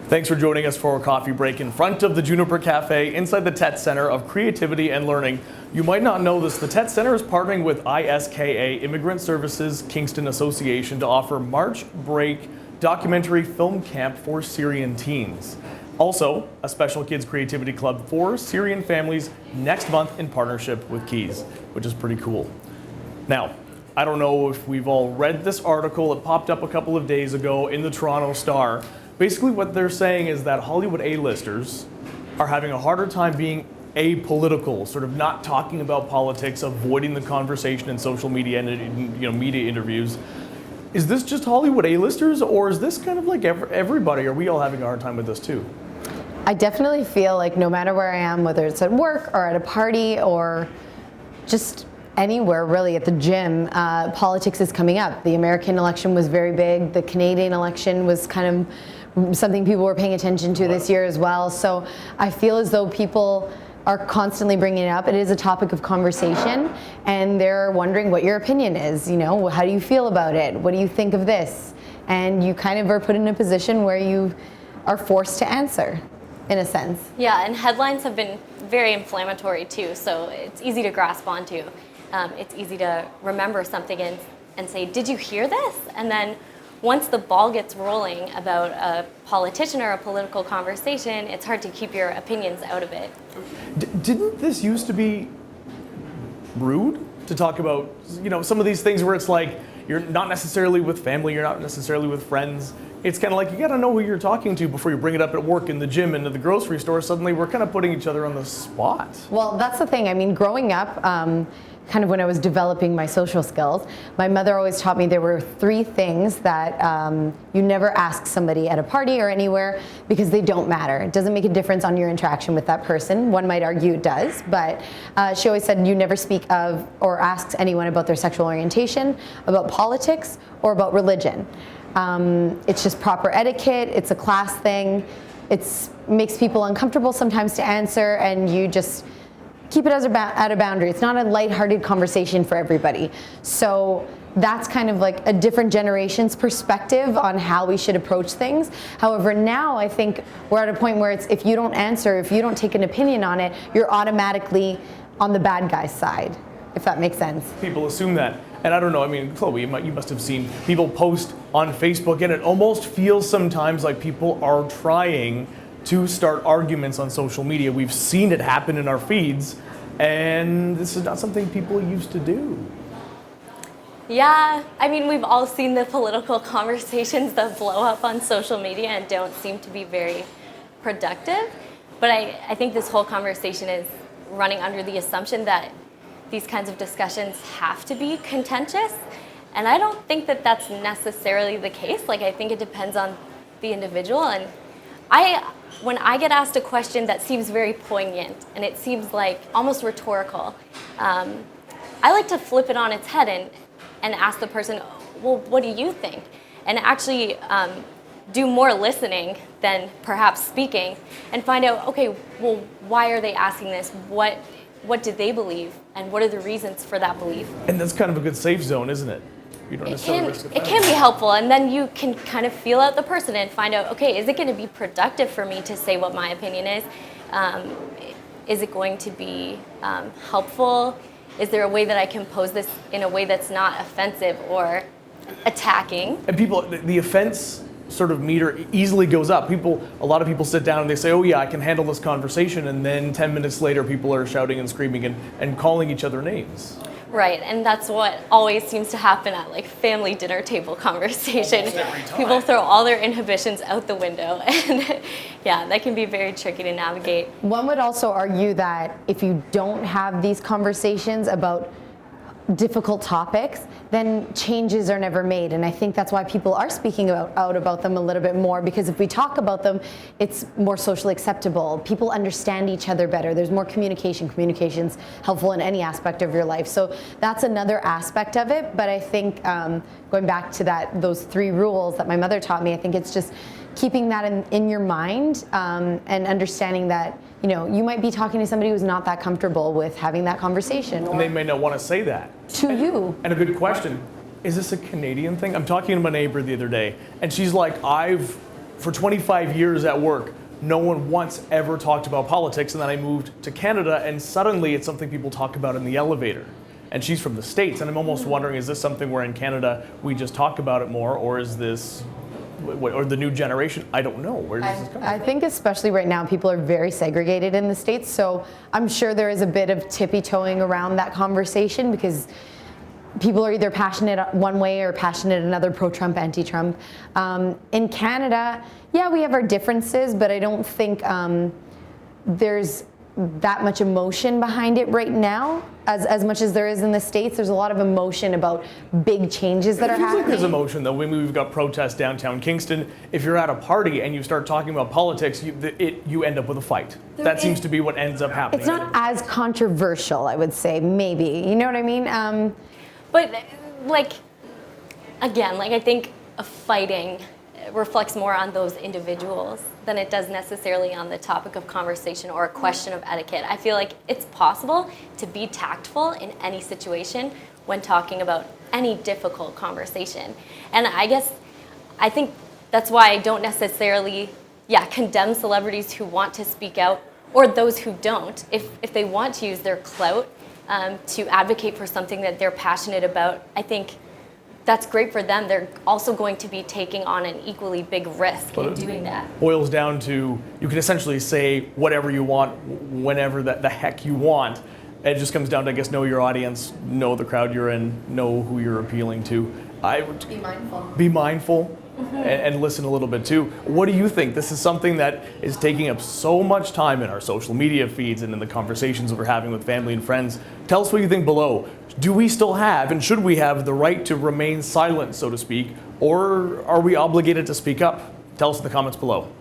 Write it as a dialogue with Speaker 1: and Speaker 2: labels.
Speaker 1: Thanks for joining us for a coffee break in front of the Juniper Cafe inside the TET Center of Creativity and Learning. You might not know this, the TET Center is partnering with ISKA, Immigrant Services Kingston Association, to offer March Break documentary film camp for Syrian teens. Also, a special kids creativity club for Syrian families next month in partnership with Keys, which is pretty cool. Now, I don't know if we've all read this article. It popped up a couple of days ago in the Toronto Star. Basically what they're saying is that Hollywood A-listers are having a harder time being apolitical, sort of not talking about politics, avoiding the conversation in social media and media interviews. Is this just Hollywood A-listers, or is this kind of like everybody? Are we all having a hard time with this too?
Speaker 2: I definitely feel like no matter where I am, whether it's at work or at a party or just anywhere really, at the gym, politics is coming up. The American election was very big. The Canadian election was kind of something people were paying attention to this year as well. So I feel as though people are constantly bringing it up. It is a topic of conversation, and they're wondering what your opinion is. You know, how do you feel about it? What do you think of this? And you kind of are put in a position where you are forced to answer, in a sense.
Speaker 3: Yeah, and headlines have been very inflammatory too, so it's easy to grasp onto. It's easy to remember something and say, did you hear this? And then once the ball gets rolling about a politician or a political conversation, it's hard to keep your opinions out of it.
Speaker 1: Didn't this used to be rude to talk about, some of these things where it's like, you're not necessarily with family, you're not necessarily with friends. It's kind of like, you gotta know who you're talking to before you bring it up at work, in the gym, and at the grocery store. Suddenly we're kind of putting each other on the spot.
Speaker 2: Well, that's the thing. I mean, growing up, kind of when I was developing my social skills, my mother always taught me there were 3 things that you never ask somebody at a party or anywhere, because they don't matter. It doesn't make a difference on your interaction with that person. One might argue it does, but she always said you never speak of or ask anyone about their sexual orientation, about politics, or about religion. It's just proper etiquette. It's a class thing. It makes people uncomfortable sometimes to answer, and you just keep it at a boundary. It's not a lighthearted conversation for everybody. So that's kind of like a different generation's perspective on how we should approach things. However, now I think we're at a point where it's, if you don't answer, if you don't take an opinion on it, you're automatically on the bad guy's side, if that makes sense.
Speaker 1: People assume that. And I don't know, I mean, Chloe, you must have seen people post on Facebook, and it almost feels sometimes like people are trying to start arguments on social media. We've seen it happen in our feeds, and this is not something people used to do.
Speaker 3: Yeah, I mean, we've all seen the political conversations that blow up on social media and don't seem to be very productive. But I think this whole conversation is running under the assumption that these kinds of discussions have to be contentious. And I don't think that that's necessarily the case. Like, I think it depends on the individual. And when I get asked a question that seems very poignant and it seems like almost rhetorical, I like to flip it on its head and ask the person, well, what do you think? And actually do more listening than perhaps speaking, and find out, okay, well, why are they asking this? What do they believe? And what are the reasons for that belief?
Speaker 1: And that's kind of a good safe zone, isn't it? You don't necessarily risk
Speaker 3: it can be helpful, and then you can kind of feel out the person and find out, okay, is it going to be productive for me to say what my opinion is? Is it going to be helpful? Is there a way that I can pose this in a way that's not offensive or attacking?
Speaker 1: And people, the offense sort of meter easily goes up. A lot of people sit down and they say, oh yeah, I can handle this conversation, and then 10 minutes later people are shouting and screaming and calling each other names.
Speaker 3: Right, and that's what always seems to happen at like family dinner table conversations. People throw all their inhibitions out the window, and yeah, that can be very tricky to navigate.
Speaker 2: One would also argue that if you don't have these conversations about difficult topics, then changes are never made. And I think that's why people are speaking out about them a little bit more, because if we talk about them, it's more socially acceptable. People understand each other better. There's more communication. Communication's helpful in any aspect of your life. So that's another aspect of it. But I think going back to those 3 rules that my mother taught me, I think it's just keeping that in your mind and understanding that you might be talking to somebody who's not that comfortable with having that conversation.
Speaker 1: And they may not want to say that.
Speaker 2: To you.
Speaker 1: And a good question, is this a Canadian thing? I'm talking to my neighbor the other day, and she's like, I've for 25 years at work, no one once ever talked about politics, and then I moved to Canada, and suddenly it's something people talk about in the elevator. And she's from the States, and I'm almost wondering, is this something where in Canada we just talk about it more, or is this, or the new generation? I don't know. Where does this come from?
Speaker 2: I think especially right now, people are very segregated in the States, so I'm sure there is a bit of tippy-toeing around that conversation because people are either passionate one way or passionate another, pro-Trump, anti-Trump. In Canada, yeah, we have our differences, but I don't think there's that much emotion behind it right now. As much as there is in the States, there's a lot of emotion about big changes that are
Speaker 1: It feels like
Speaker 2: happening.
Speaker 1: there's emotion, though. When we've got protests downtown Kingston, if you're at a party and you start talking about politics, you end up with a fight. That seems to be what ends up happening.
Speaker 2: It's not as controversial, I would say, maybe. You know what I mean?
Speaker 3: But like, again, like I think fighting reflects more on those individuals than it does necessarily on the topic of conversation or a question of etiquette. I feel like it's possible to be tactful in any situation when talking about any difficult conversation. And I think that's why I don't necessarily, condemn celebrities who want to speak out or those who don't. If they want to use their clout to advocate for something that they're passionate about, I think that's great for them. They're also going to be taking on an equally big risk in doing that.
Speaker 1: Boils down to, you can essentially say whatever you want, whenever the heck you want. It just comes down to, I guess, know your audience, know the crowd you're in, know who you're appealing to. I would
Speaker 2: Be mindful.
Speaker 1: Be mindful. And listen a little bit too. What do you think? This is something that is taking up so much time in our social media feeds and in the conversations that we're having with family and friends. Tell us what you think below. Do we still have, and should we have, the right to remain silent, so to speak, or are we obligated to speak up? Tell us in the comments below.